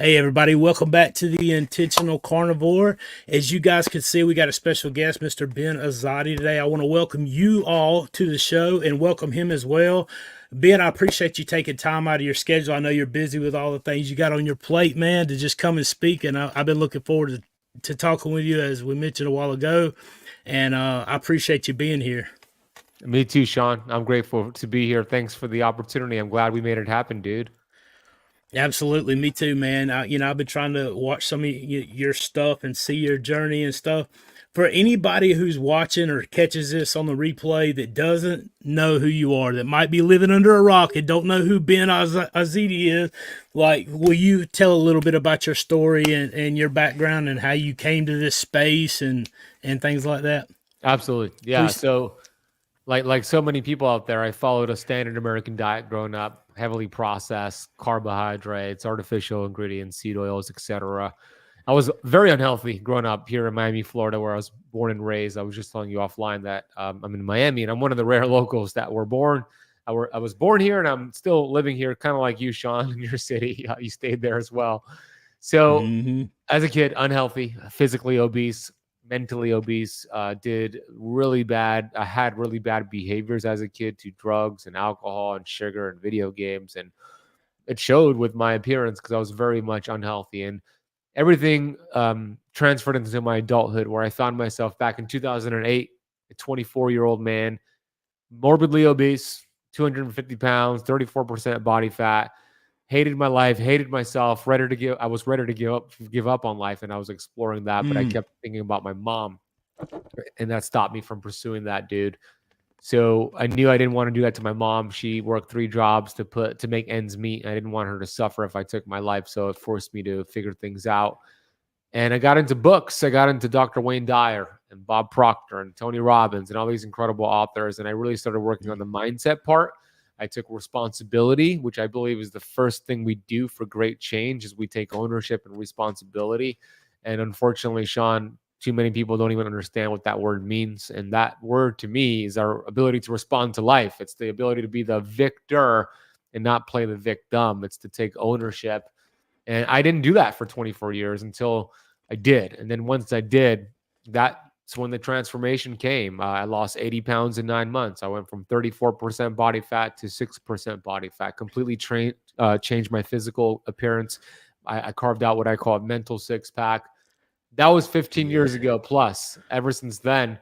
Hey everybody, welcome back to the Intentional Carnivore. As you guys can see, we got a special guest, Mr. Ben Azadi today. I want to welcome you all to the show and welcome him as well. Ben, I appreciate you taking time out of your schedule. I know you're busy with all the things you got on your plate, man, to just come and speak. And I've been looking forward to talking with you, as we mentioned a while ago. And I appreciate you being here. Me too, Sean. I'm grateful to be here. Thanks for the opportunity. I'm glad we made it happen, dude. Absolutely, me too, man. I've been trying to watch some of your stuff and see your journey and stuff. For anybody who's watching or catches this on the replay that doesn't know who you are, that might be living under a rock and don't know who Ben Azadi is, like, will you tell a little bit about your story and your background and how you came to this space and things like that? Absolutely. Yeah. Please. So like so many people out there, I followed a standard American diet growing up, heavily processed carbohydrates, artificial ingredients, seed oils, etc. I was very unhealthy growing up here in Miami, Florida, where I was born and raised. I was just telling you offline that I'm in Miami, and I'm one of the rare locals that were born. I was born here, and I'm still living here, kind of like you, Sean, in your city. You stayed there as well. So Mm-hmm. as a kid, unhealthy, physically obese, mentally obese, did really bad. I had really bad behaviors as a kid to drugs and alcohol and sugar and video games. And it showed with my appearance because I was very much unhealthy. And everything transferred into my adulthood, where I found myself back in 2008, a 24-year-old man, morbidly obese, 250 pounds, 34% body fat, hated my life, hated myself, I was ready to give up on life. And I was exploring that, but I Mm. kept thinking about my mom, and that stopped me from pursuing that, dude. So I knew I didn't want to do that to my mom. She worked 3 jobs to make ends meet. I didn't want her to suffer if I took my life. So it forced me to figure things out. And I got into books. I got into Dr. Wayne Dyer and Bob Proctor and Tony Robbins and all these incredible authors. And I really started working on the mindset part. I took responsibility, which I believe is the first thing we do for great change, is we take ownership and responsibility. And unfortunately, Sean, too many people don't even understand what that word means. And that word to me is our ability to respond to life. It's the ability to be the victor and not play the victim. It's to take ownership. And I didn't do that for 24 years until I did. And then once I did, that's when the transformation came. I lost 80 pounds in 9 months. I went from 34% body fat to 6% body fat, completely changed my physical appearance. I carved out what I call a mental six pack. That was 15 years Yeah. ago plus. Ever since then,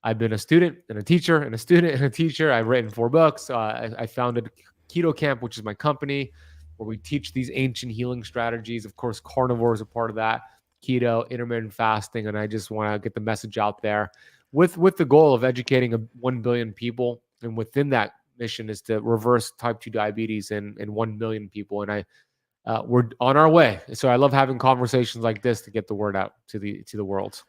I've been a student and a teacher and a student and a teacher. I've written 4 books. I founded Keto Kamp, which is my company, where we teach these ancient healing strategies. Of course, Carnivore is a part of that. Keto, intermittent fasting, and I just want to get the message out there with the goal of educating 1 billion people. And within that mission is to reverse type 2 diabetes in 1 million people. And we're on our way. So I love having conversations like this to get the word out to the world.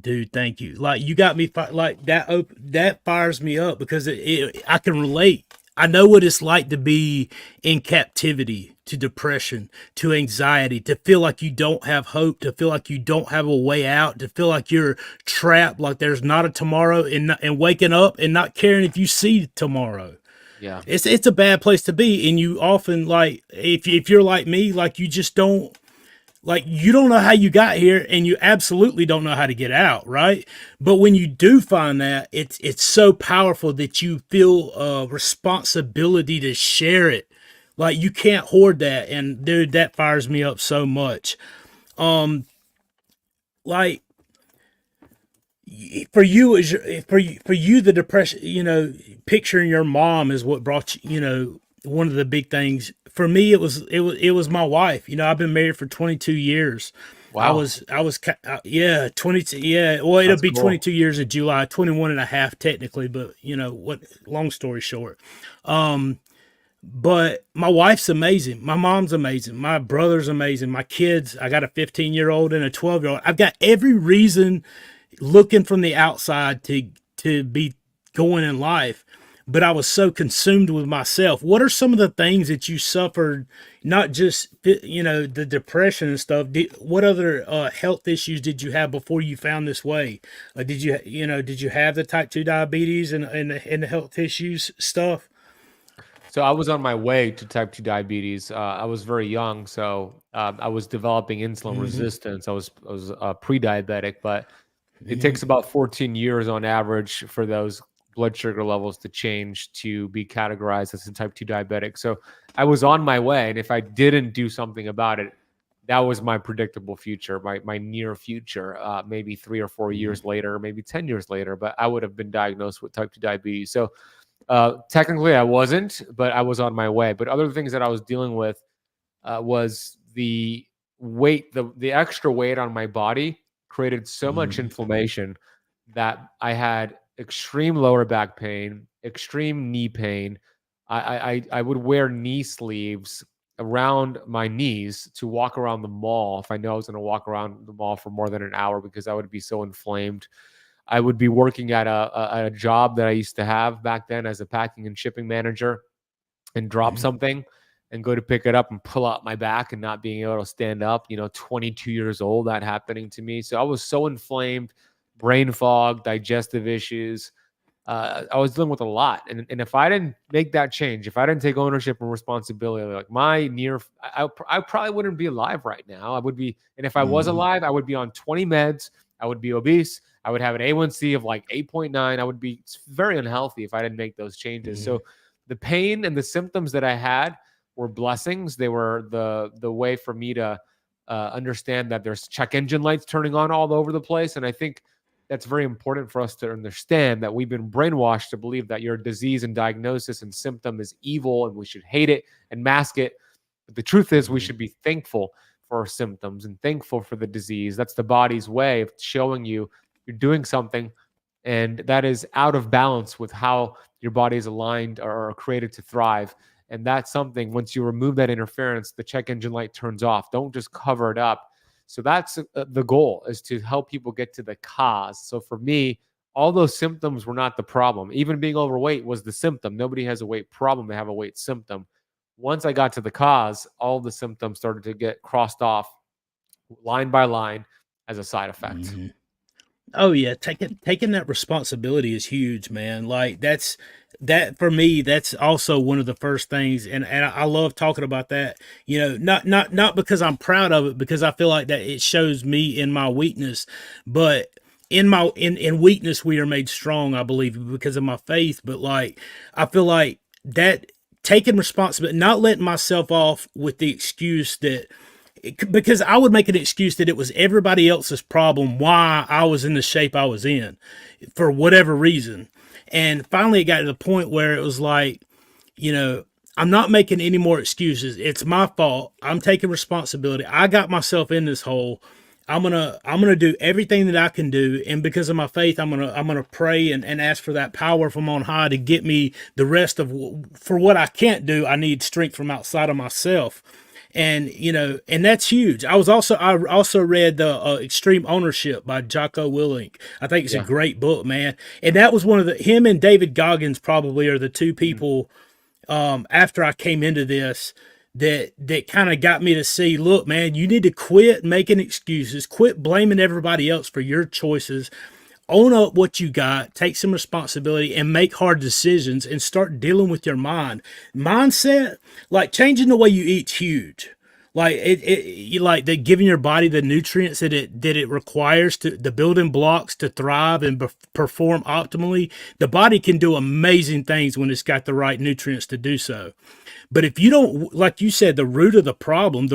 Dude, thank you. Like, you got me like that. That fires me up because I can relate. I know what it's like to be in captivity to depression, to anxiety, to feel like you don't have hope, to feel like you don't have a way out, to feel like you're trapped, like there's not a tomorrow, and waking up and not caring if you see tomorrow. Yeah. It's a bad place to be, and you often, like, if you're like me, like, you just don't, like, you don't know how you got here, and you absolutely don't know how to get out, right? But when you do find that, it's so powerful that you feel a responsibility to share it. Like, you can't hoard that, and dude, that fires me up so much. um like, for you, is for you the depression, picturing your mom is what brought you, one of the big things. For me, it was my wife. I've been married for 22 years. Wow. Yeah, 22. Yeah, well, it'll That's be cool. 22 years in July, 21 and a half technically, but what, long story short. um but my wife's amazing, my mom's amazing, my brother's amazing, my kids, I got a 15-year-old and a 12-year-old. I've got every reason, looking from the outside, to be going in life. But I was so consumed with myself. What are some of the things that you suffered? Not just the depression and stuff. What other health issues did you have before you found this way? Did you have the type 2 diabetes and the health issues stuff? So I was on my way to type 2 diabetes. I was very young, so I was developing insulin Hmm. resistance. I was pre-diabetic, but it Hmm. takes about 14 years on average for those blood sugar levels to change to be categorized as a type 2 diabetic. So I was on my way, and if I didn't do something about it, that was my predictable future, my near future, maybe 3 or 4 years later, maybe 10 years later, but I would have been diagnosed with type 2 diabetes. So technically, I wasn't, but I was on my way. But other things that I was dealing with was the weight, the extra weight on my body created so much Hmm. inflammation that I had extreme lower back pain, extreme knee pain. I would wear knee sleeves around my knees to walk around the mall if I know I was going to walk around the mall for more than an hour because I would be so inflamed. I would be working at a job that I used to have back then as a packing and shipping manager and drop Hmm. something and go to pick it up and pull out my back and not being able to stand up, 22 years old, that happening to me. So I was so inflamed, brain fog, digestive issues. I was dealing with a lot. And if I didn't make that change, if I didn't take ownership and responsibility, like I probably wouldn't be alive right now. I would be, and if I was Hmm. alive, I would be on 20 meds. I would be obese. I would have an A1C of like 8.9. I would be very unhealthy if I didn't make those changes. Hmm. So the pain and the symptoms that I had were blessings. They were the way for me to understand that there's check engine lights turning on all over the place. And I think that's very important for us to understand that we've been brainwashed to believe that your disease and diagnosis and symptom is evil and we should hate it and mask it. But the truth is, we Hmm. should be thankful for our symptoms and thankful for the disease. That's the body's way of showing you you're doing something, and that is out of balance with how your body is aligned or created to thrive. And that's something, once you remove that interference, the check engine light turns off. Don't just cover it up. So that's the goal, is to help people get to the cause. So for me, all those symptoms were not the problem. Even being overweight was the symptom. Nobody has a weight problem, they have a weight symptom. Once I got to the cause, all the symptoms started to get crossed off line by line as a side effect. Hmm. Oh yeah, taking that responsibility is huge, man. Like that for me. That's also one of the first things, and I love talking about that. Not because I'm proud of it, because I feel like that it shows me in my weakness, but in weakness we are made strong. I believe because of my faith, but like I feel like that taking responsibility, not letting myself off with the excuse that because I would make an excuse that it was everybody else's problem why I was in the shape I was in for whatever reason. And finally, it got to the point where it was like, you know, I'm not making any more excuses. It's my fault. I'm taking responsibility. I got myself in this hole. I'm gonna do everything that I can do, and because of my faith, I'm gonna pray and ask for that power from on high to get me the rest of for what I can't do. I need strength from outside of myself, and and that's huge. I also read the Extreme Ownership by Jocko Willink. I think it's a Yeah. great book, man. And that was one of the him and David Goggins probably are the two Mhm. people after I came into this that kind of got me to see, look, man, you need to quit making excuses, quit blaming everybody else for your choices, own up what you got, take some responsibility, and make hard decisions, and start dealing with your mindset. Like changing the way you eat's huge. Like you like that, giving your body the nutrients that it requires, to the building blocks to thrive and perform optimally. The body can do amazing things when it's got the right nutrients to do so. But if you don't, like you said, the root of the problem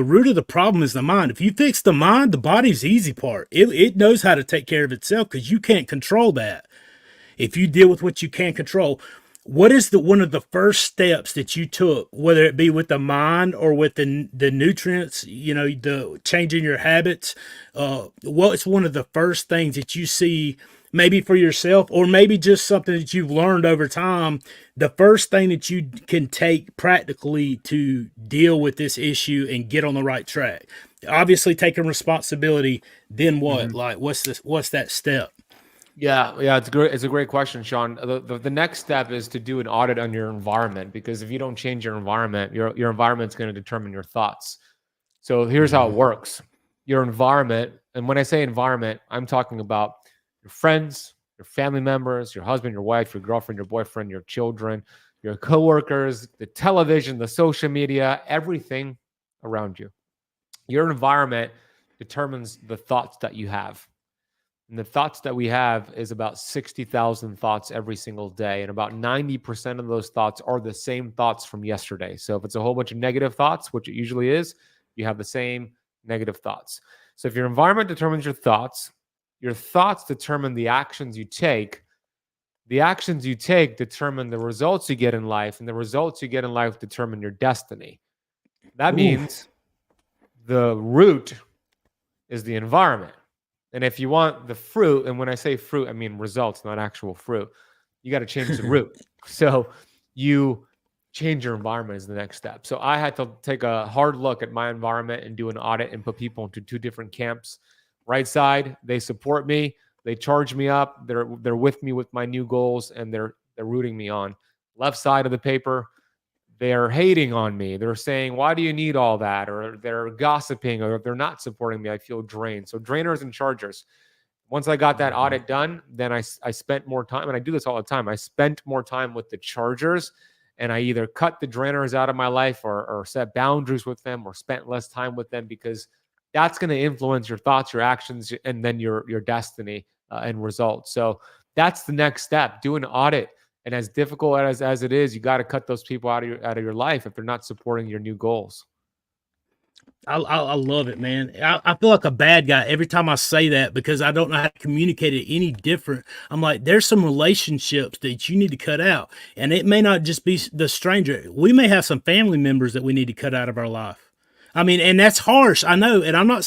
is the mind. If you fix the mind, the body's the easy part. It knows how to take care of itself because you can't control that. If you deal with what you can control, what is the one of the first steps that you took, whether it be with the mind or with the nutrients, the changing your habits? What's one of the first things that you see, maybe for yourself, or maybe just something that you've learned over time? The first thing that you can take practically to deal with this issue and get on the right track. Obviously, taking responsibility. Then what? Mhm. Like, what's this? What's that step? Yeah, it's a great question, Sean. The next step is to do an audit on your environment, because if you don't change your environment, your environment's going to determine your thoughts. So here's how it Hmm. works. Your environment, and when I say environment, I'm talking about your friends, your family members, your husband, your wife, your girlfriend, your boyfriend, your children, your coworkers, the television, the social media, everything around you. Your environment determines the thoughts that you have. And the thoughts that we have is about 60,000 thoughts every single day. And about 90% of those thoughts are the same thoughts from yesterday. So if it's a whole bunch of negative thoughts, which it usually is, you have the same negative thoughts. So if your environment determines your thoughts determine the actions you take. The actions you take determine the results you get in life. And the results you get in life determine your destiny. That Ooh. means the root is the environment. And if you want the fruit, and when I say fruit, I mean results, not actual fruit, you got to change the root. So you change your environment is the next step. So I had to take a hard look at my environment and do an audit and put people into two different camps. Right side, they support me, they charge me up, they're with me with my new goals, and they're rooting me on. Left side of the paper, they're hating on me. They're saying, why do you need all that? Or they're gossiping, or if they're not supporting me, I feel drained. So drainers and chargers. Once I got that audit done, then I spent more time, and I do this all the time. I spent more time with the chargers, and I either cut the drainers out of my life or set boundaries with them or spent less time with them, because that's going to influence your thoughts, your actions, and then your destiny and results. So that's the next step. Do an audit. And as difficult as it is, you got to cut those people out of your life if they're not supporting your new goals. I love it, man. I feel like a bad guy every time I say that because I don't know how to communicate it any different. I'm like, there's some relationships that you need to cut out. And it may not just be the stranger. We may have some family members that we need to cut out of our life. I mean, and that's harsh. I know. And I'm not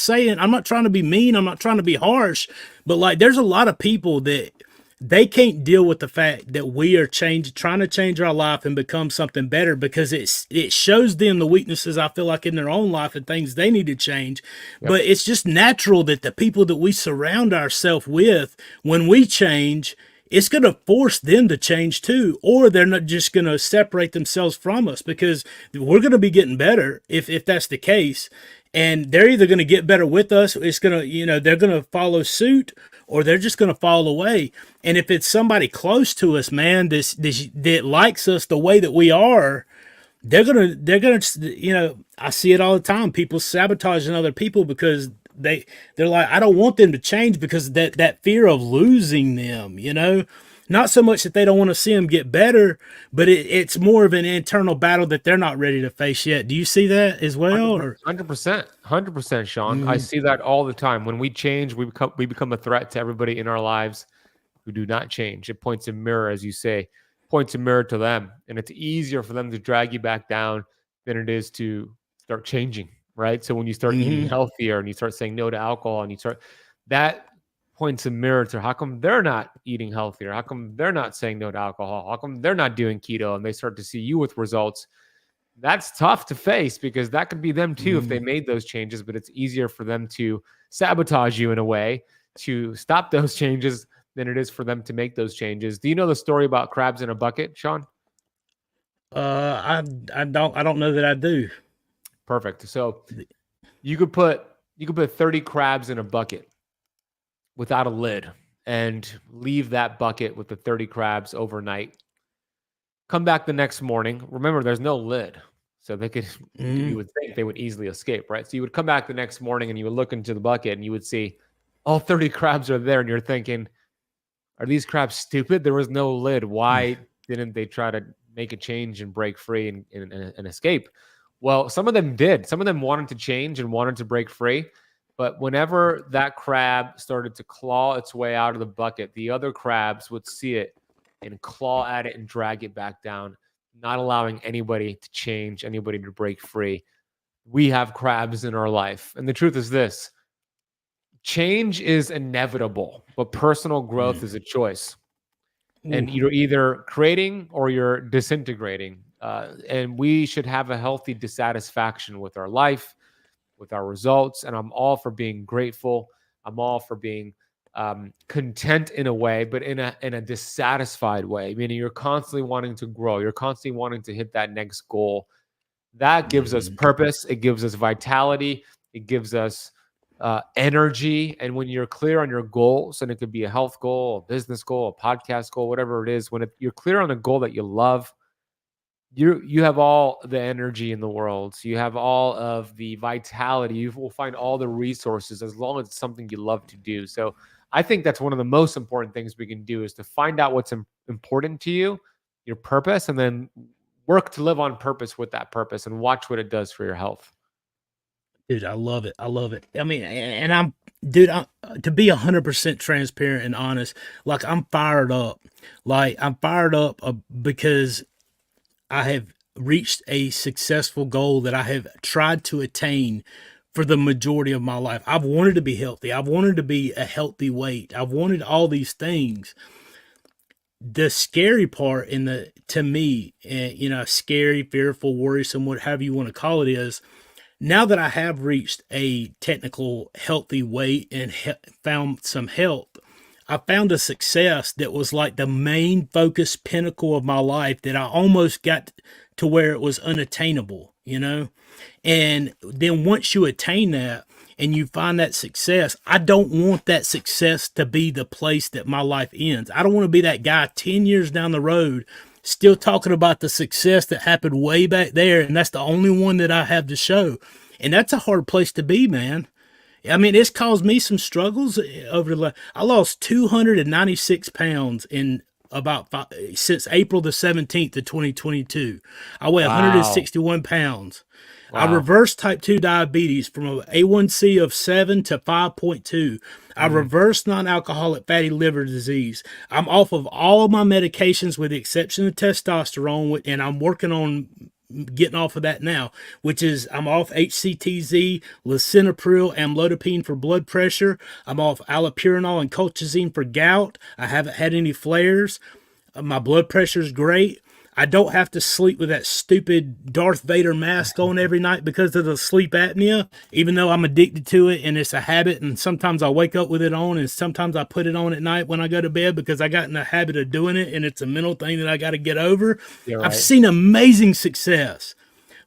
trying to be mean. I'm not trying to be harsh. But like, there's a lot of people that they can't deal with the fact that we are trying to change our life and become something better, because it shows them the weaknesses, I feel like, in their own life and things they need to change. Yep. But it's just natural that the people that we surround ourselves with, when we change, it's going to force them to change too, or they're not just going to separate themselves from us, because we're going to be getting better if that's the case. And they're either going to get better with us, it's going to, they're going to follow suit, or they're just going to fall away. And if it's somebody close to us, man, that likes us the way that we are, they're gonna, I see it all the time. People sabotaging other people because they're like, I don't want them to change, because that fear of losing them, not so much that they don't want to see them get better, but it's more of an internal battle that they're not ready to face yet. Do you see that as well? 100%, Sean. I see that all the time. When we change, we become a threat to everybody in our lives who do not change. It points a mirror, as you say, points a mirror to them. And it's easier for them to drag you back down than it is to start changing, right? So when you start eating healthier and you start saying no to alcohol, and that points a mirror to how come they're not eating healthier? How come they're not saying no to alcohol? How come they're not doing keto? And they start to see you with results. That's tough to face, because that could be them too if they made those changes, but it's easier for them to sabotage you in a way to stop those changes than it is for them to make those changes. Do you know the story about crabs in a bucket, Sean? I don't know that I do. Perfect. So you could put 30 crabs in a bucket without a lid and leave that bucket with the 30 crabs overnight. Come back the next morning. Remember, there's no lid. So they could, you would think they would easily escape, right? So you would come back the next morning and you would look into the bucket and you would see all 30 crabs are there. And you're thinking, are these crabs stupid? There was no lid. Why didn't they try to make a change and break free and escape? Well, some of them did. Some of them wanted to change and wanted to break free. But whenever that crab started to claw its way out of the bucket, the other crabs would see it and claw at it and drag it back down, not allowing anybody to change, anybody to break free. We have crabs in our life. And the truth is this: change is inevitable, but personal growth is a choice. And you're either creating or you're disintegrating. And we should have a healthy dissatisfaction with our life, with our results. And I'm all for being grateful. I'm all for being content in a way, but in a dissatisfied way, meaning you're constantly wanting to grow. You're constantly wanting to hit that next goal. That gives us purpose. It gives us vitality. It gives us energy. And when you're clear on your goals, and it could be a health goal, a business goal, a podcast goal, whatever it is, when you're clear on a goal that you love, you have all the energy in the world. So you have all of the vitality. You will find all the resources as long as it's something you love to do. So I think that's one of the most important things we can do is to find out what's important to you, your purpose, and then work to live on purpose with that purpose and watch what it does for your health. Dude, I love it. I love it. I mean, and I'm, dude, to be 100% transparent and honest, like I'm fired up. Like I'm fired up because I have reached a successful goal that I have tried to attain for the majority of my life. I've wanted to be healthy. I've wanted to be a healthy weight. I've wanted all these things. The scary part in the to me, scary, fearful, worrisome, whatever you want to call it, is now that I have reached a technical healthy weight and found some help, I found a success that was like the main focus pinnacle of my life that I almost got to where it was unattainable, you know? And then once you attain that and you find that success, I don't want that success to be the place that my life ends. I don't want to be that guy 10 years down the road still talking about the success that happened way back there, and that's the only one that I have to show. And that's a hard place to be, man. I mean, it's caused me some struggles over the. I lost 296 pounds in since April the 17th of 2022. I weigh Wow. 161 pounds. I Wow. reversed type 2 diabetes from an A1C of 7 to 5.2. I reversed non-alcoholic fatty liver disease. I'm off of all of my medications with the exception of testosterone, and I'm working on getting off of that now, which is I'm off HCTZ, lisinopril, amlodipine for blood pressure. I'm off allopurinol and colchicine for gout. I haven't had any flares. My blood pressure is great. I don't have to sleep with that stupid Darth Vader mask on every night because of the sleep apnea, even though I'm addicted to it and it's a habit. And sometimes I wake up with it on, and sometimes I put it on at night when I go to bed because I got in the habit of doing it, and it's a mental thing that I got to get over. You're I've right. seen amazing success,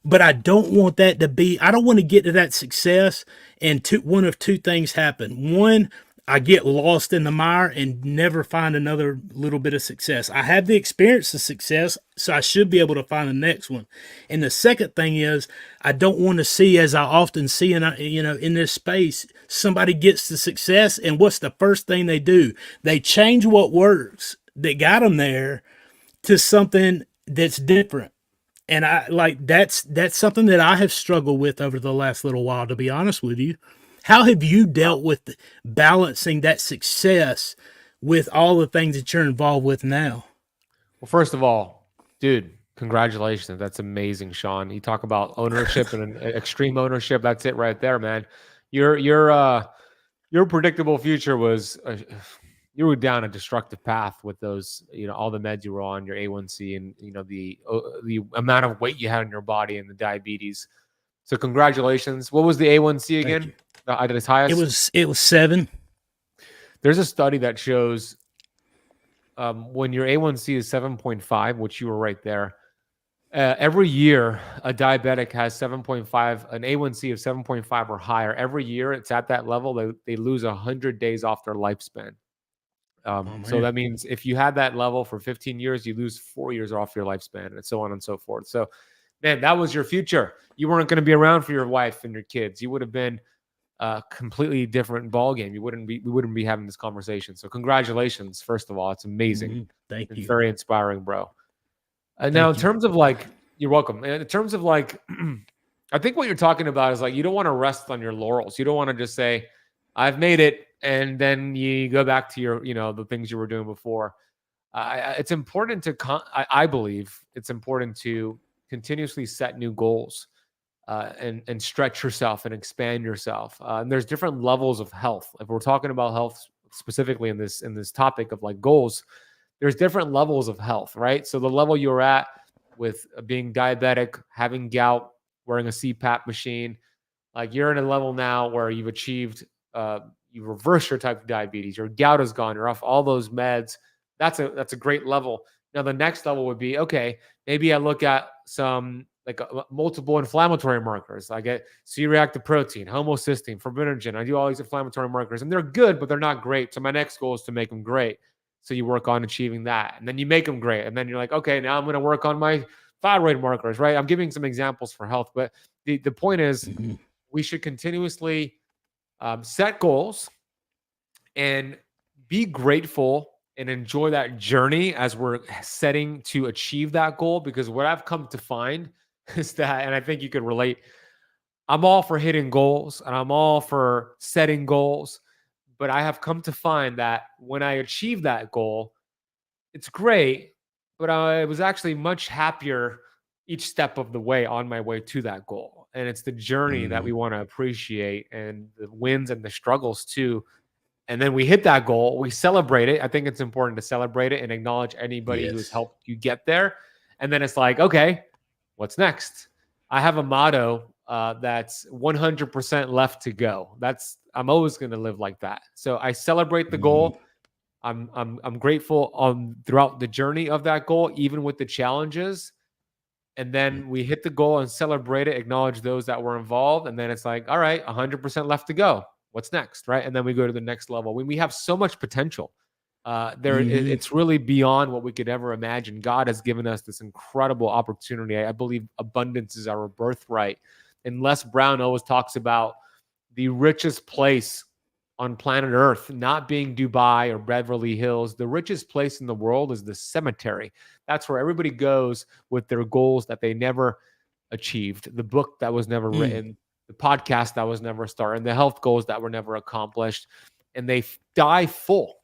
but I don't want that to be, I don't want to get to that success and one of two things happen. One, I get lost in the mire and never find another little bit of success. I have the experience of success, so I should be able to find the next one. And the second thing is, I don't want to see, as I often see in this space, somebody gets the success, and what's the first thing they do? They change what works that got them there to something that's different. And I like that's something that I have struggled with over the last little while, to be honest with you. How have you dealt with balancing that success with all the things that you're involved with now? Well, first of all, dude, congratulations. That's amazing, Sean. You talk about ownership and extreme ownership. That's it right there, man. Your predictable future was you were down a destructive path with those, all the meds you were on, your A1C, and the amount of weight you had in your body and the diabetes. So congratulations. What was the A1C Thank again? you. At its highest? It was 7. There's a study that shows when your A1C is 7.5, which you were right there, every year a diabetic has 7.5, an A1C of 7.5 or higher. Every year it's at that level, they lose 100 days off their lifespan. Oh So man. that means if you had that level for 15 years, you lose 4 years off your lifespan, and so on and so forth. So, man, that was your future. You weren't going to be around for your wife and your kids. You would have been a completely different ball game. We wouldn't be having this conversation. So congratulations, first of all. It's amazing. Thank It's you. very inspiring, bro. Now, in Thank you. terms of like, you're welcome. In terms of like, I think what you're talking about is like, you don't want to rest on your laurels. You don't want to just say, I've made it, and then you go back to your, the things you were doing before. It's important to, I believe it's important to continuously set new goals and stretch yourself and expand yourself. And there's different levels of health. If we're talking about health specifically in this topic of like goals, there's different levels of health, right? So the level you're at with being diabetic, having gout, wearing a CPAP machine, like you're in a level now where you've achieved, you reverse your type of diabetes, your gout is gone, you're off all those meds. That's a great level. Now the next level would be, okay, maybe I look at some like multiple inflammatory markers. I get C-reactive protein, homocysteine, fibrinogen. I do all these inflammatory markers, and they're good, but they're not great. So my next goal is to make them great. So you work on achieving that, and then you make them great, and then you're like, okay, now I'm going to work on my thyroid markers, right? I'm giving some examples for health, but the point is Mm-hmm. we should continuously set goals and be grateful and enjoy that journey as we're setting to achieve that goal. Because what I've come to find is that, and I think you could relate, I'm all for hitting goals and I'm all for setting goals. But I have come to find that when I achieve that goal, it's great, but I was actually much happier each step of the way on my way to that goal. And it's the journey that Mm-hmm. we want to appreciate, and the wins and the struggles too. And then we hit that goal, we celebrate it. I think it's important to celebrate it and acknowledge anybody who's Yes. helped you get there. And then it's like, okay, what's next? I have a motto that's 100% left to go. I'm always going to live like that. So I celebrate the Mm-hmm. goal. I'm grateful throughout the journey of that goal, even with the challenges. And then we hit the goal and celebrate it, acknowledge those that were involved. And then it's like, all right, 100% left to go. What's next? Right. And then we go to the next level. When we have so much potential, Mm-hmm. it's really beyond what we could ever imagine. God has given us this incredible opportunity. I believe abundance is our birthright. And Les Brown always talks about the richest place on planet Earth not being Dubai or Beverly Hills. The richest place in the world is the cemetery. That's where everybody goes with their goals that they never achieved, the book that was never Mm. written, the podcast that was never started, and the health goals that were never accomplished. And they die full.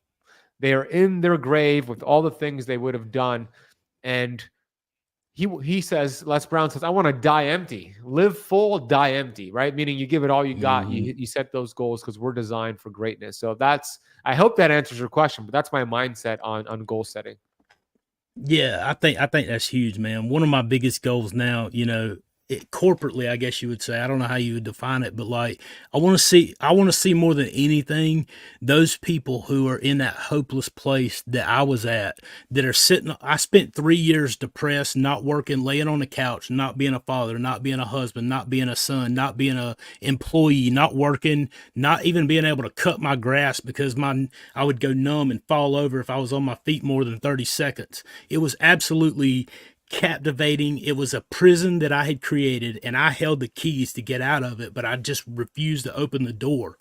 They are in their grave with all the things they would have done. And he says, Les Brown says, I want to die empty, live full, die empty, right? Meaning you give it all you got. Mm-hmm. You set those goals because we're designed for greatness. So I hope that answers your question, but that's my mindset on goal setting. Yeah, I think that's huge, man. One of my biggest goals now, corporately, I guess you would say. I don't know how you would define it, but like I want to see more than anything those people who are in that hopeless place that I was at, that are sitting. I spent 3 years depressed, not working, laying on the couch, not being a father, not being a husband, not being a son, not being a employee, not working, not even being able to cut my grass because I would go numb and fall over if I was on my feet more than 30 seconds. It was absolutely captivating. It was a prison that I had created, and I held the keys to get out of it, but I just refused to open the door.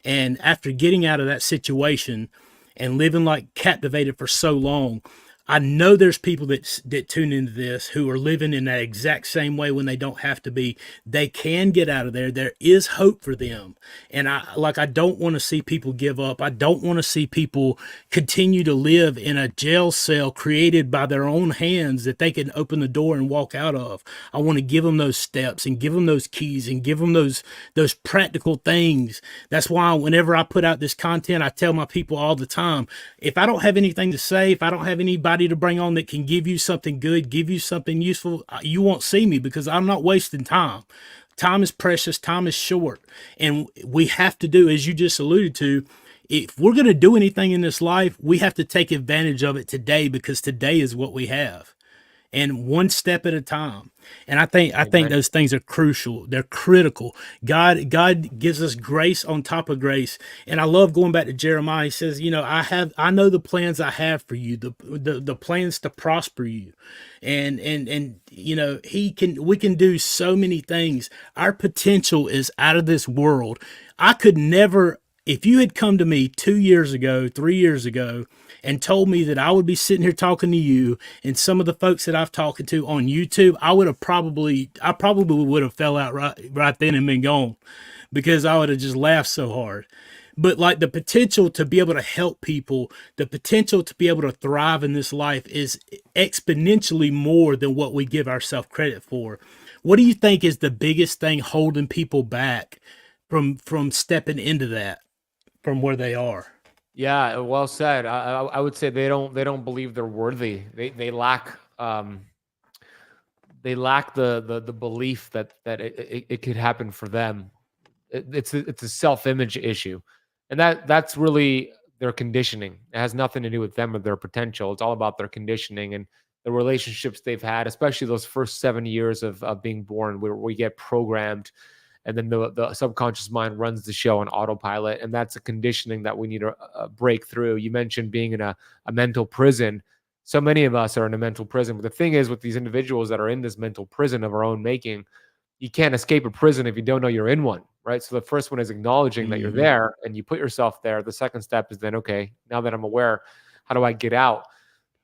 And after getting out of that situation and living like captivated for so long, I know there's people that tune into this who are living in that exact same way when they don't have to be. They can get out of there. There is hope for them. And I don't want to see people give up. I don't want to see people continue to live in a jail cell created by their own hands that they can open the door and walk out of. I want to give them those steps and give them those keys and give them those practical things. That's why whenever I put out this content, I tell my people all the time, if I don't have anything to say, if I don't have anybody to bring on that can give you something good, give you something useful, you won't see me because I'm not wasting time. Time is precious, time is short. And we have to do, as you just alluded to, if we're going to do anything in this life, we have to take advantage of it today because today is what we have, and one step at a time. And I think Amen. those things are crucial. They're critical. God gives us grace on top of grace. And I love going back to Jeremiah. He says, I know the plans I have for you, the plans to prosper you. And we can do so many things. Our potential is out of this world. I could never, if you had come to me 2 years ago, 3 years ago, and told me that I would be sitting here talking to you and some of the folks that I've talked to on YouTube, I probably would have fell out right then and been gone because I would have just laughed so hard. But like the potential to be able to help people, the potential to be able to thrive in this life is exponentially more than what we give ourselves credit for. What do you think is the biggest thing holding people back from stepping into that from where they are? Yeah, well said. I would say they don't believe they're worthy. They lack the belief that it could happen for them. It's a self-image issue, and that's really their conditioning. It has nothing to do with them or their potential. It's all about their conditioning and the relationships they've had, especially those first 7 years of being born, where we get programmed, and then the subconscious mind runs the show on autopilot, and that's a conditioning that we need to break through. You mentioned being in a mental prison. So many of us are in a mental prison. But the thing is, with these individuals that are in this mental prison of our own making, you can't escape a prison if you don't know you're in one, right? So the first one is acknowledging that you're Hmm. there and you put yourself there. The second step is then, okay, now that I'm aware, how do I get out?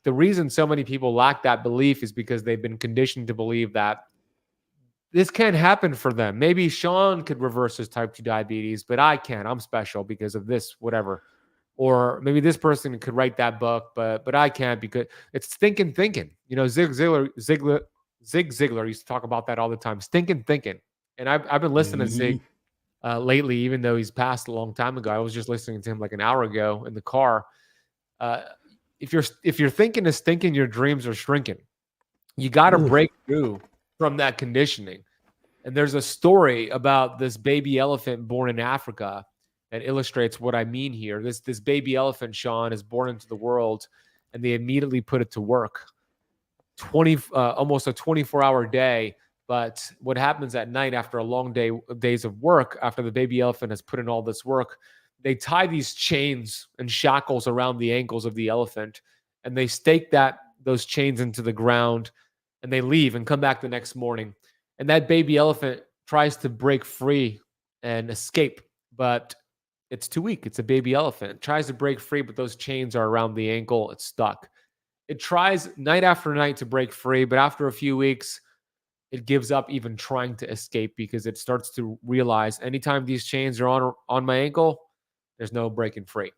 The reason so many people lack that belief is because they've been conditioned to believe that this can't happen for them. Maybe Sean could reverse his type 2 diabetes, but I can't. I'm special because of this, whatever. Or maybe this person could write that book, but I can't because it's thinking. You know, Zig Ziglar used to talk about that all the time. Thinking. And I've been listening to Zig Hmm. lately, even though he's passed a long time ago. I was just listening to him like an hour ago in the car. Uh, if you're thinking is thinking, your dreams are shrinking. You got to Oof. break through from that conditioning. And there's a story about this baby elephant born in Africa that illustrates what I mean here. This baby elephant, Sean, is born into the world, and they immediately put it to work. 20 almost a 24-hour day. But what happens at night after a long days of work, after the baby elephant has put in all this work, they tie these chains and shackles around the ankles of the elephant, and they stake those chains into the ground, and they leave and come back the next morning. And that baby elephant tries to break free and escape, but it's too weak. It's a baby elephant. It tries to break free, but those chains are around the ankle. It's stuck. It tries night after night to break free, but after a few weeks, it gives up even trying to escape because it starts to realize anytime these chains are on my ankle, there's no breaking free.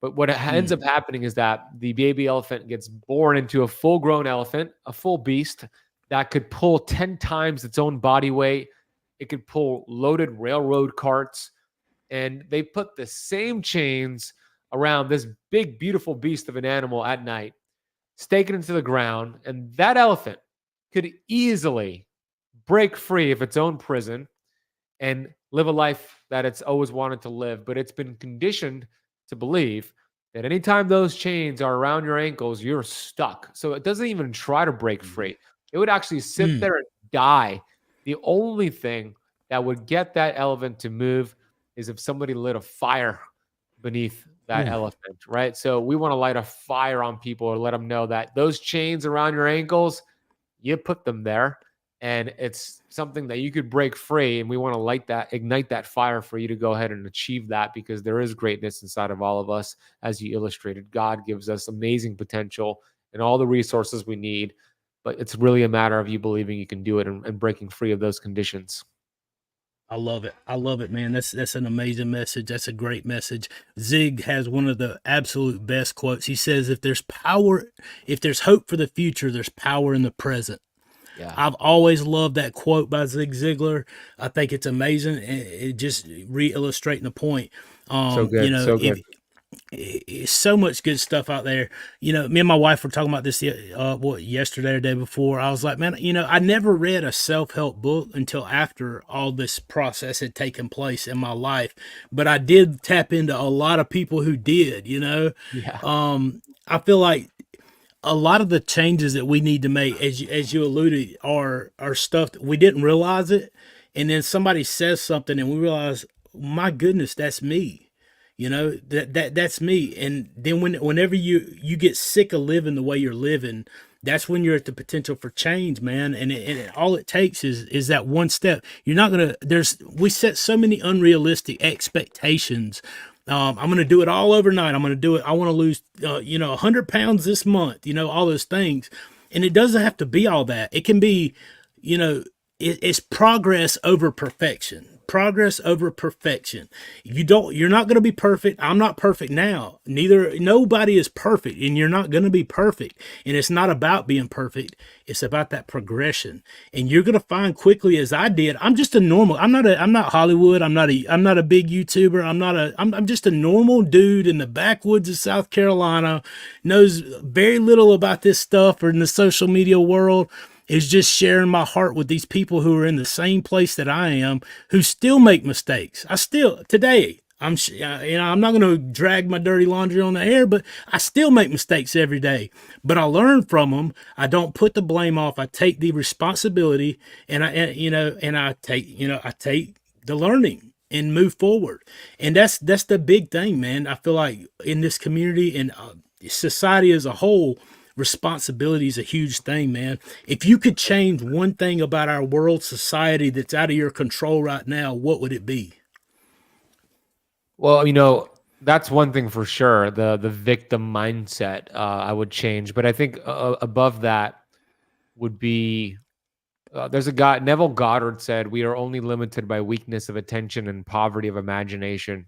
But what ends Mm. up happening is that the baby elephant gets born into a full-grown elephant, a full beast that could pull 10 times its own body weight. It could pull loaded railroad carts, and they put the same chains around this big, beautiful beast of an animal at night, stake it into the ground, and that elephant could easily break free of its own prison and live a life that it's always wanted to live. But it's been conditioned to believe that anytime those chains are around your ankles, you're stuck. So it doesn't even try to break free. It would actually sit Mm. there and die. The only thing that would get that elephant to move is if somebody lit a fire beneath that Ooh. elephant, right? So we want to light a fire on people or let them know that those chains around your ankles, you put them there and it's something that you could break free. And we want to ignite that fire for you to go ahead and achieve that because there is greatness inside of all of us. As you illustrated, God gives us amazing potential and all the resources we need. But it's really a matter of you believing you can do it and breaking free of those conditions. I love it. I love it, man. That's an amazing message. That's a great message. Zig has one of the absolute best quotes. He says, if there's hope for the future, there's power in the present." Yeah. I've always loved that quote by Zig Ziglar. I think it's amazing. It just re-illustrating the point. So You good. know, So if good. it's so much good stuff out there. You know, me and my wife were talking about this yesterday or day before. I was like, man, you know, I never read a self-help book until after all this process had taken place in my life, but I did tap into a lot of people who did. You know, Yeah. I feel like a lot of the changes that we need to make, as you alluded, are stuff that we didn't realize it, and then somebody says something, and we realize, my goodness, that's me. You know, that's me. And then whenever you get sick of living the way you're living, that's when you're at the potential for change, man. All it takes is that one step. You're not gonna. We set so many unrealistic expectations. I'm going to do it all overnight. I'm going to do it. I want to lose, 100 pounds this month, all those things. And it doesn't have to be all that. It can be, you know, it's progress over perfection. Progress over perfection. You're not going to be perfect. I'm not perfect now. Nobody is perfect, and you're not going to be perfect. And it's not about being perfect. It's about that progression. And you're going to find quickly, as I did, I'm just a normal. I'm not Hollywood. I'm not a big YouTuber. I'm just a normal dude in the backwoods of South Carolina, knows very little about this stuff or in the social media world, is just sharing my heart with these people who are in the same place that I am, who still make mistakes. I still today. I'm not going to drag my dirty laundry on the air, but I still make mistakes every day. But I learn from them. I don't put the blame off. I take the responsibility, I take the learning and move forward. And that's the big thing, man. I feel like in this community and society as a whole, responsibility is a huge thing, man. If you could change one thing about our world society that's out of your control right now, what would it be? Well, that's one thing for sure. The victim mindset I would change, but I think above that would be there's a guy, Neville Goddard said, "We are only limited by weakness of attention and poverty of imagination."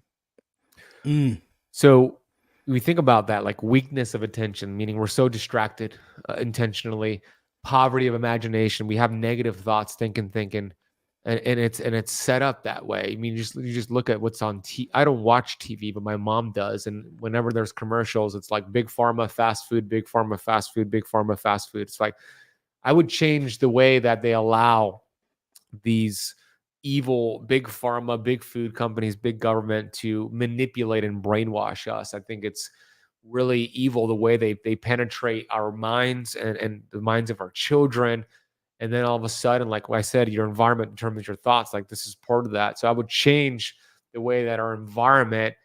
Mm, So we think about that, like weakness of attention, meaning we're so distracted intentionally, poverty of imagination. We have negative thoughts, thinking, and it's set up that way. I mean, you just look at what's on TV. I don't watch TV, but my mom does, and whenever there's commercials, it's like big pharma, fast food, big pharma, fast food, big pharma, fast food. It's like I would change the way that they allow these evil big pharma, big food companies, big government to manipulate and brainwash us. I think it's really evil the way they penetrate our minds and the minds of our children. And then all of a sudden, like I said, your environment determines your thoughts. Like this is part of that. So I would change the way that our environment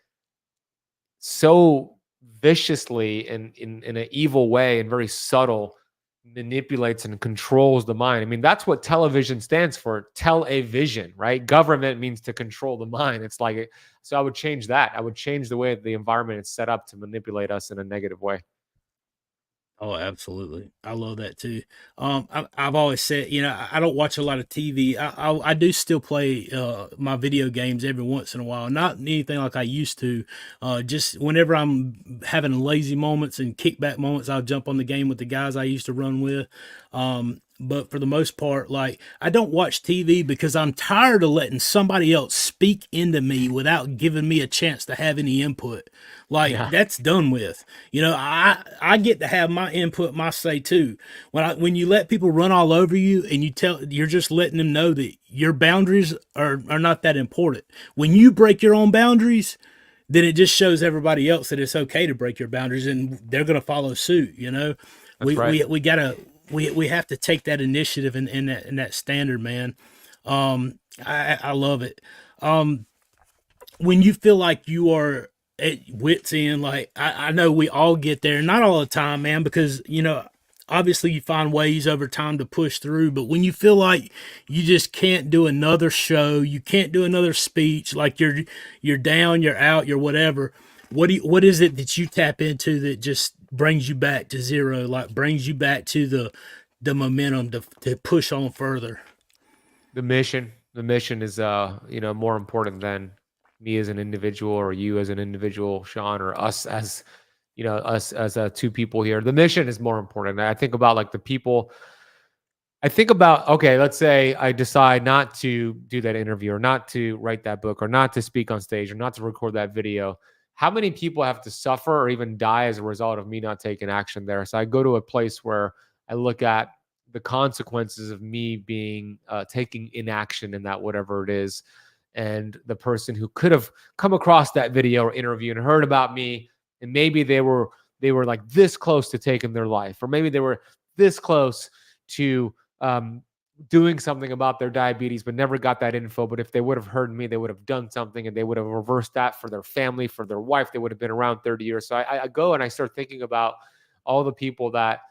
so viciously and in an evil way and very subtle manipulates and controls the mind. I mean, that's what television stands for. Tell-a-vision, right? Government means to control the mind. It's like, so I would change that. I would change the way the environment is set up to manipulate us in a negative way. oh, absolutely. I love that too. I've always said, I don't watch a lot of TV. I do still play my video games every once in a while. Not anything like I used to. Just whenever I'm having lazy moments and kickback moments, I'll jump on the game with the guys I used to run with. But for the most part, like I don't watch TV because I'm tired of letting somebody else speak into me without giving me a chance to have any input. Like Yeah, that's done with. I get to have my input, my say too. When you let people run all over you and you're just letting them know that your boundaries are not that important. When you break your own boundaries, then it just shows everybody else that it's okay to break your boundaries and they're going to follow suit. that's right. We gotta we have to take that initiative and that standard, man. I love it. Um, when you feel like you are at wits end, like I know we all get there, not all the time, man, because obviously you find ways over time to push through, but when you feel like you just can't do another show, you can't do another speech, like you're down, you're out, you're whatever. What is it that you tap into that just brings you back to zero, like brings you back to the momentum to push on further? The mission is more important than me as an individual or you as an individual, Sean, or us as two people here. The mission is more important. I think about like the people. I think about, okay, let's say I decide not to do that interview or not to write that book or not to speak on stage or not to record that video. How many people have to suffer or even die as a result of me not taking action there? So I go to a place where I look at the consequences of me being taking inaction in that whatever it is. And the person who could have come across that video or interview and heard about me, and maybe they were like this close to taking their life, or maybe they were this close to um, doing something about their diabetes, but never got that info. But if they would have heard me, they would have done something and they would have reversed that for their family, for their wife. They would have been around 30 years. So I go and I start thinking about all the people that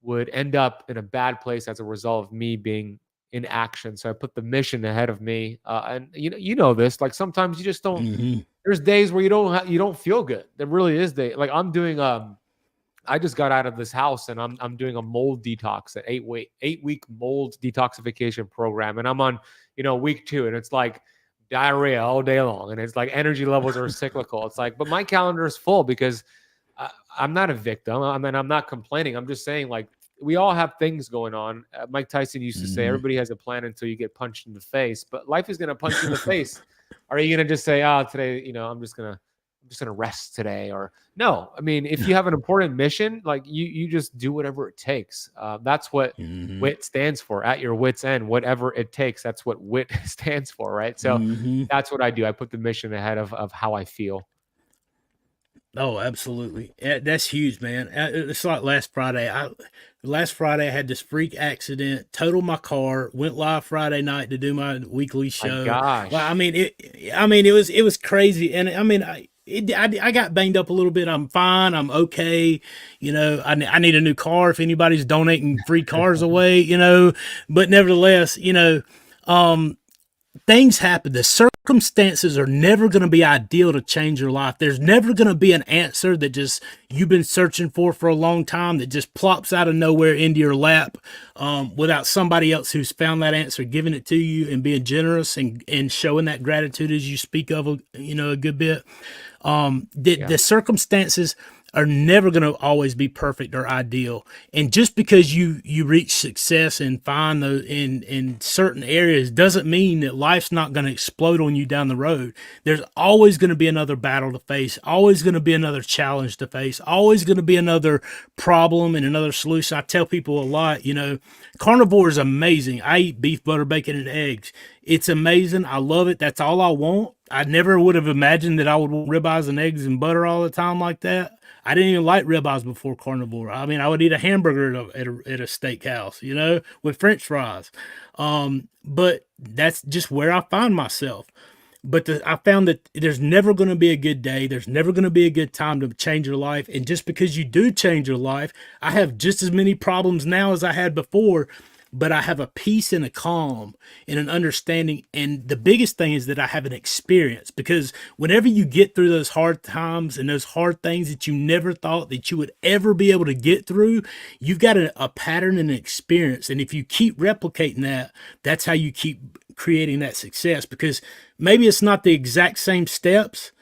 would end up in a bad place as a result of me being in action. So I put the mission ahead of me. And you know this, like sometimes you just don't, Hmm. there's days where you don't feel good. There really is day. Like I'm doing, I just got out of this house and I'm doing a mold detox, an 8-week mold detoxification program, and I'm on week 2, and it's like diarrhea all day long, and it's like energy levels are cyclical. It's like, but my calendar is full because I'm not a victim. I mean, I'm not complaining. I'm just saying, like, we all have things going on. Mike Tyson used to say, Hmm. everybody has a plan until you get punched in the face, but life is going to punch you in the face. Are you going to just say, oh, today, I'm just gonna rest today? Or no, I mean, if you have an important mission, like you just do whatever it takes. That's what Hmm. wit stands for. At your wit's end, whatever it takes. That's what wit stands for, right? So Hmm. that's what I do. I put the mission ahead of how I feel. Oh, absolutely. That's huge, man. It's like last Friday. Last Friday I had this freak accident, totaled my car, went live Friday night to do my weekly My show. Well, I gosh. mean it. I mean it was crazy, and I mean I got banged up a little bit. I'm fine. I'm okay. I need a new car if anybody's donating free cars away, but nevertheless, things happen. The circumstances are never going to be ideal to change your life. There's never going to be an answer that just you've been searching for a long time that just plops out of nowhere into your lap without somebody else who's found that answer giving it to you and being generous and showing that gratitude as you speak of, a good bit. The circumstances are never going to always be perfect or ideal. And just because you reach success and find those in certain areas doesn't mean that life's not going to explode on you down the road. There's always going to be another battle to face, always going to be another challenge to face, always going to be another problem and another solution. I tell people a lot, carnivore is amazing. I eat beef, butter, bacon, and eggs. It's amazing. I love it. That's all I want. I never would have imagined that I would want ribeyes and eggs and butter all the time like that. I didn't even like ribeyes before carnivore. I mean, I would eat a hamburger at a steakhouse, with French fries. But that's just where I find myself. But I found that there's never going to be a good day. There's never going to be a good time to change your life. And just because you do change your life, I have just as many problems now as I had before, but I have a peace and a calm and an understanding. And the biggest thing is that I have an experience, because whenever you get through those hard times and those hard things that you never thought that you would ever be able to get through, you've got a pattern and an experience. And if you keep replicating that, that's how you keep creating that success, because maybe it's not the exact same steps,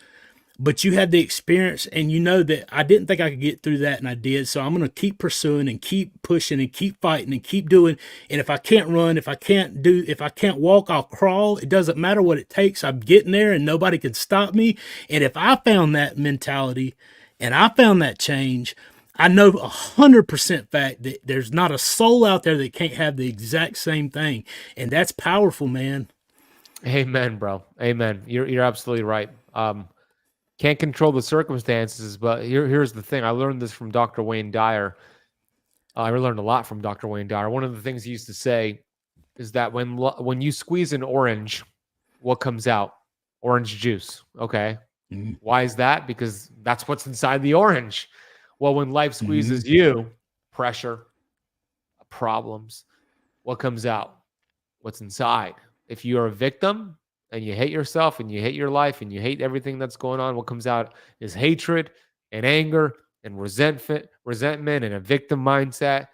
but you had the experience and you know that I didn't think I could get through that, and I did. So I'm going to keep pursuing and keep pushing and keep fighting and keep doing. And if I can't run, if I can't walk, I'll crawl. It doesn't matter what it takes. I'm getting there and nobody can stop me. And if I found that mentality and I found that change, I know 100% fact that there's not a soul out there that can't have the exact same thing. And that's powerful, man. Amen, bro. Amen. You're absolutely right. Can't control the circumstances, but here's the thing. I learned this from Dr. Wayne Dyer. I learned a lot from Dr. Wayne Dyer. One of the things he used to say is that when you squeeze an orange, what comes out? Orange juice. Okay. Mm-hmm. Why is that? Because that's what's inside the orange. Well, when life squeezes you, pressure, problems, what comes out? What's inside? If you are a victim and you hate yourself and you hate your life and you hate everything that's going on, what comes out is hatred and anger and resentment and a victim mindset.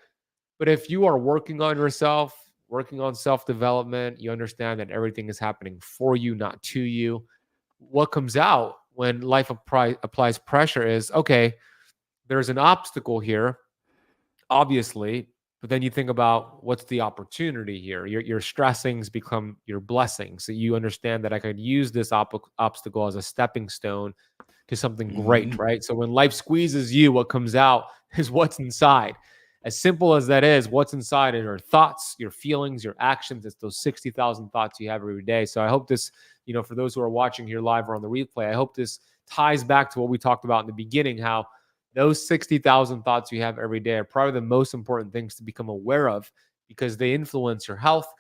But if you are working on yourself, working on self-development, you understand that everything is happening for you, not to you. What comes out when life applies pressure is, okay, there's an obstacle here, obviously, but then you think about what's the opportunity here. Your stressings become your blessings. So you understand that I could use this obstacle as a stepping stone to something great, right? So when life squeezes you, what comes out is what's inside. As simple as that is, what's inside are your thoughts, your feelings, your actions. It's those 60,000 thoughts you have every day. So I hope this, for those who are watching here live or on the replay, I hope this ties back to what we talked about in the beginning, how those 60,000 thoughts you have every day are probably the most important things to become aware of, because they influence your health,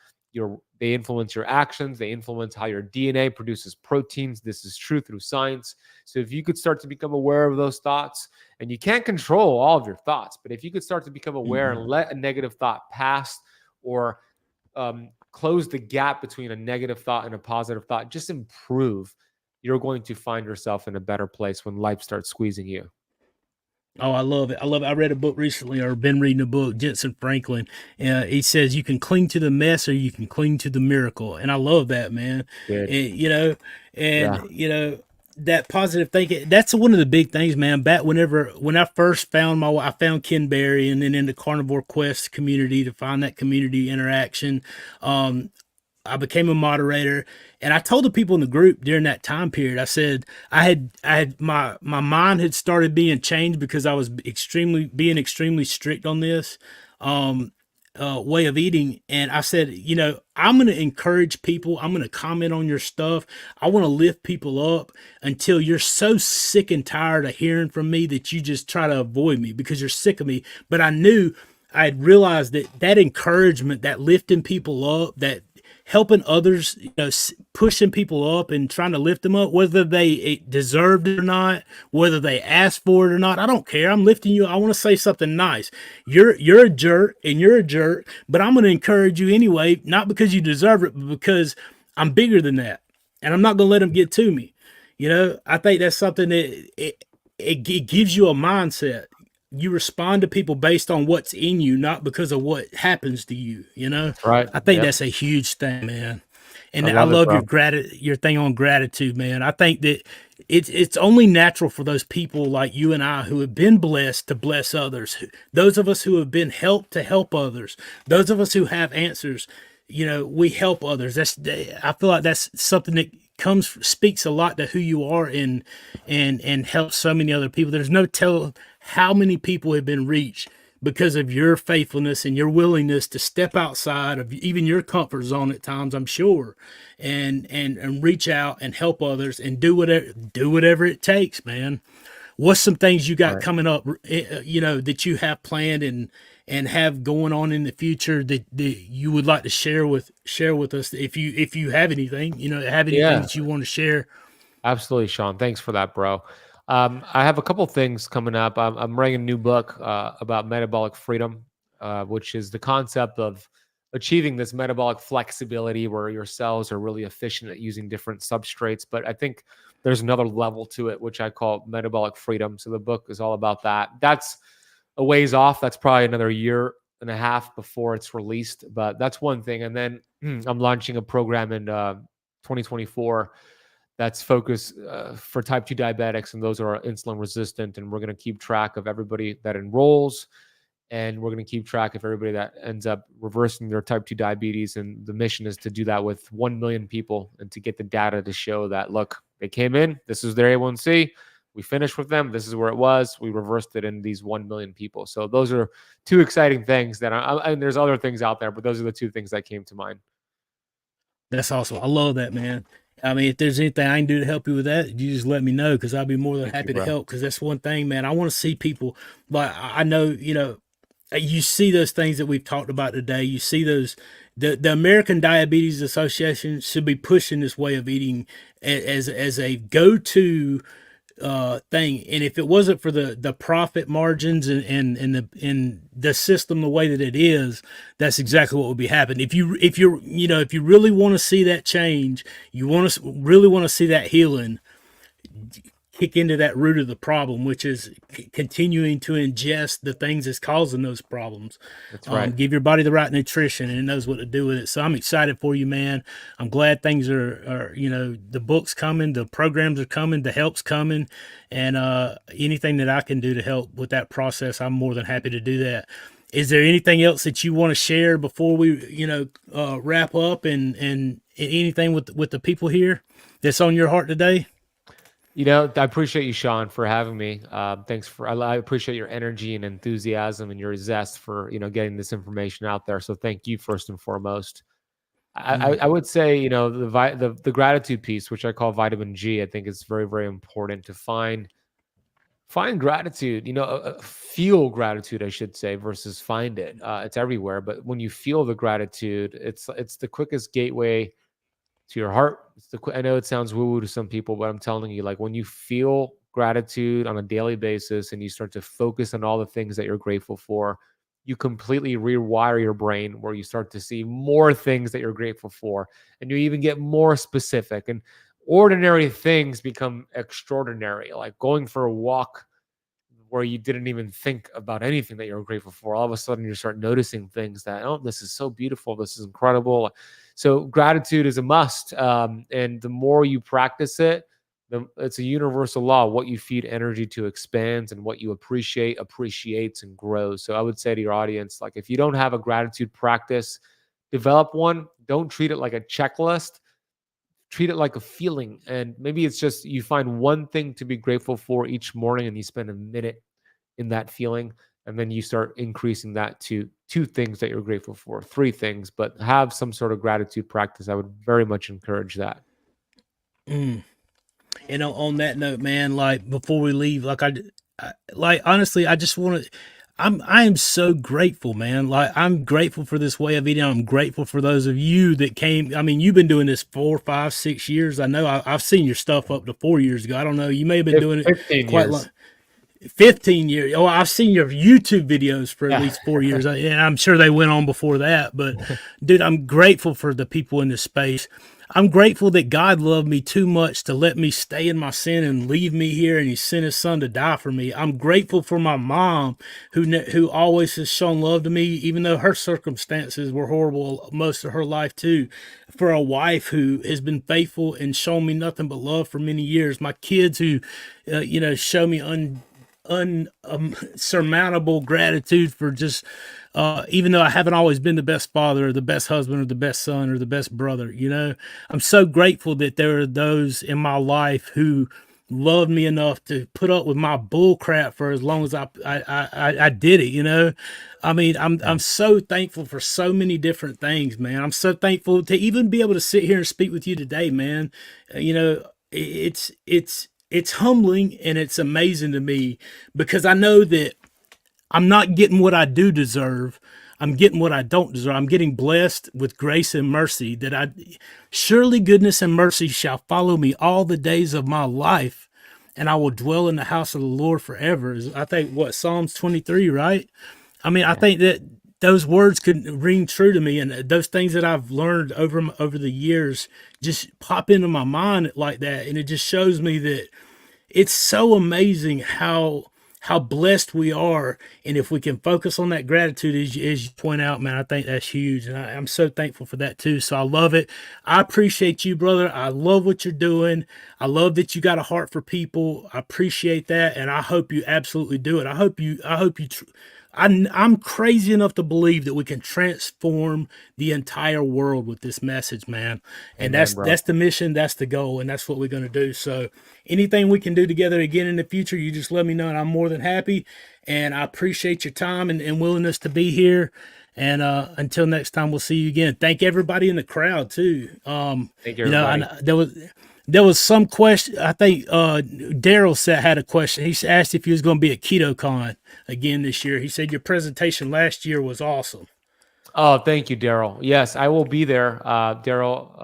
they influence your actions, they influence how your DNA produces proteins. This is true through science. So if you could start to become aware of those thoughts, and you can't control all of your thoughts, but if you could start to become aware and let a negative thought pass, or close the gap between a negative thought and a positive thought, just improve, you're going to find yourself in a better place when life starts squeezing you. Oh, I love it. I love it. I read a book recently, or been reading a book, Jensen Franklin. He says you can cling to the mess or you can cling to the miracle. And I love that, man. That positive thinking, that's one of the big things, man. Back when I first found I found Ken Berry, and then in the Carnivore Quest community, to find that community interaction. I became a moderator, and I told the people in the group during that time period, I said I had my mind had started being changed because I was being extremely strict on this way of eating. And I said, I'm going to encourage people. I'm going to comment on your stuff. I want to lift people up until you're so sick and tired of hearing from me that you just try to avoid me because you're sick of me. But I had realized that encouragement, that lifting people up, that helping others, pushing people up and trying to lift them up, whether they deserved it or not, whether they asked for it or not. I don't care. I'm lifting you. I want to say something nice. You're a jerk and you're a jerk, but I'm going to encourage you anyway, not because you deserve it, but because I'm bigger than that, and I'm not going to let them get to me. I think that's something that it gives you a mindset. You respond to people based on what's in you, not because of what happens to you. That's right. I think Yep. that's a huge thing, man. I And I love it, love bro. your thing on gratitude, man. I think that it's only natural for those people like you and I who have been blessed to bless others. Those of us who have been helped to help others. Those of us who have answers, we help others. I feel like that's something that speaks a lot to who you are and helps so many other people. There's no telling how many people have been reached because of your faithfulness and your willingness to step outside of even your comfort zone at times, I'm sure, and reach out and help others and do whatever it takes, man. What's some things you got Right. coming up, that you have planned and have going on in the future that you would like to share with us, if you have anything, have anything Yeah. that you want to share? Absolutely, Sean. Thanks for that, bro. I have a couple things coming up. I'm writing a new book about metabolic freedom, which is the concept of achieving this metabolic flexibility where your cells are really efficient at using different substrates. But I think there's another level to it, which I call metabolic freedom. So the book is all about that. That's a ways off. That's probably another year and a half before it's released. But that's one thing. And then I'm launching a program in 2024 that's focused for type 2 diabetics, and those are insulin resistant. And we're going to keep track of everybody that enrolls, and we're going to keep track of everybody that ends up reversing their type 2 diabetes. And the mission is to do that with 1 million people and to get the data to show that, look, they came in, this is their A1C, we finished with them, this is where it was, we reversed it in these 1 million people. So those are two exciting things and there's other things out there, but those are the two things that came to mind. That's awesome. I love that, man. I mean, if there's anything I can do to help you with that, you just let me know, because I'll be more than Thank you, happy to bro. help. Because that's one thing, man. I want to see people, like, I know, you see those things that we've talked about today. You see those, the American Diabetes Association should be pushing this way of eating as a go-to thing. And if it wasn't for the profit margins and the system the way that it is, that's exactly what would be happening. If you really want to see that change, really want to see that healing, kick into that root of the problem, which is continuing to ingest the things that's causing those problems. That's right. Give your body the right nutrition, and it knows what to do with it. So I'm excited for you, man. I'm glad things are the book's coming, the programs are coming, the help's coming, and anything that I can do to help with that process, I'm more than happy to do that. Is there anything else that you want to share before we, wrap up, and anything with the people here that's on your heart today? I appreciate you, Sean, for having me. Thanks I appreciate your energy and enthusiasm and your zest for, getting this information out there. So thank you first and foremost. I would say, the gratitude piece, which I call vitamin G, I think is very, very important to find gratitude, feel gratitude, I should say, versus find it. It's everywhere. But when you feel the gratitude, it's the quickest gateway to your heart. I know it sounds woo woo to some people, but I'm telling you, like, when you feel gratitude on a daily basis and you start to focus on all the things that you're grateful for, you completely rewire your brain where you start to see more things that you're grateful for. And you even get more specific, and ordinary things become extraordinary, like going for a walk where you didn't even think about anything that you're grateful for. All of a sudden, you start noticing things that, oh, this is so beautiful. This is incredible. So gratitude is a must. And the more you practice it, it's a universal law. What you feed energy to expands, and what you appreciate appreciates and grows. So I would say to your audience, like, if you don't have a gratitude practice, develop one. Don't treat it like a checklist. Treat it like a feeling. And maybe it's just you find one thing to be grateful for each morning, and you spend a minute in that feeling, and then you start increasing that to two things that you're grateful for, three things, but have some sort of gratitude practice. I would very much encourage that. Mm. And on that note, man, like, before we leave, like, like, honestly, I just want to. I am so grateful, man. Like, I'm grateful for this way of eating. I'm grateful for those of you that came. I mean, you've been doing this 4, 5, 6 years. I know I've seen your stuff up to 4 years ago. I don't know. You may have been doing it 15 quite long. years. 15 years. Oh, I've seen your YouTube videos for at Yeah. least 4 years, and I'm sure they went on before that. But, dude, I'm grateful for the people in this space. I'm grateful that God loved me too much to let me stay in my sin and leave me here, and He sent His Son to die for me. I'm grateful for my mom, who always has shown love to me, even though her circumstances were horrible most of her life too. For a wife who has been faithful and shown me nothing but love for many years. My kids who, show me unsurmountable gratitude for just even though I haven't always been the best father or the best husband or the best son or the best brother, I'm so grateful that there are those in my life who loved me enough to put up with my bull crap for as long as I did it. I mean, I'm so thankful for so many different things, man. I'm so thankful to even be able to sit here and speak with you today, man. It's humbling and it's amazing to me because I know that I'm not getting what I do deserve. I'm getting what I don't deserve. I'm getting blessed with grace and mercy that I surely goodness and mercy shall follow me all the days of my life, and I will dwell in the house of the Lord forever. I think what Psalms 23, right? I mean, I Yeah. think that those words could ring true to me, and those things that I've learned over the years just pop into my mind like that, and it just shows me that it's so amazing how blessed we are, and if we can focus on that gratitude as you point out, man, I think that's huge, and I'm so thankful for that too. So I love it. I appreciate you, brother. I love what you're doing. I love that you got a heart for people. I appreciate that, and I hope you absolutely do it. I'm crazy enough to believe that we can transform the entire world with this message, man. And Amen, bro. that's the mission, that's the goal, and that's what we're going to do. So anything we can do together again in the future, you just let me know, and I'm more than happy. And I appreciate your time and willingness to be here. And until next time, we'll see you again. Thank everybody in the crowd too. Thank you, everybody. There was some question. I think Daryl said had a question. He asked if he was going to be at KetoCon again this year. He said your presentation last year was awesome. Oh, thank you, Daryl. Yes, I will be there, Daryl.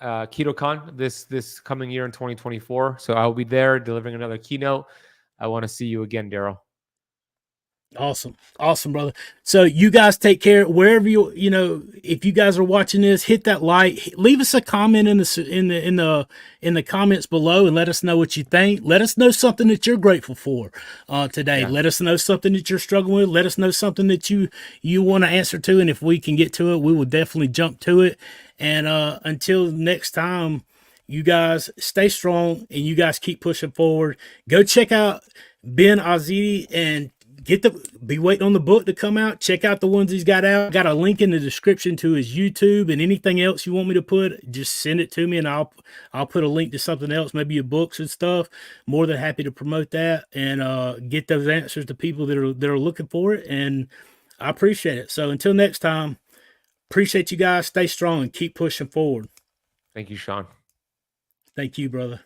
KetoCon this coming year in 2024. So I will be there delivering another keynote. I want to see you again, Daryl. Awesome. Awesome, brother. So you guys take care wherever if you guys are watching this, hit that like, leave us a comment in the comments below and let us know what you think. Let us know something that you're grateful for today. Yeah. Let us know something that you're struggling with. Let us know something that you want to answer to, and if we can get to it, we will definitely jump to it. And until next time, you guys stay strong and you guys keep pushing forward. Go check out Ben Azadi and be waiting on the book to come out. Check out the ones he's got out. Got a link in the description to his YouTube, and anything else you want me to put, just send it to me and I'll put a link to something else, maybe your books and stuff. More than happy to promote that and get those answers to people that are looking for it. And I appreciate it. So until next time, appreciate you guys. Stay strong and keep pushing forward. Thank you, Sean. Thank you, brother.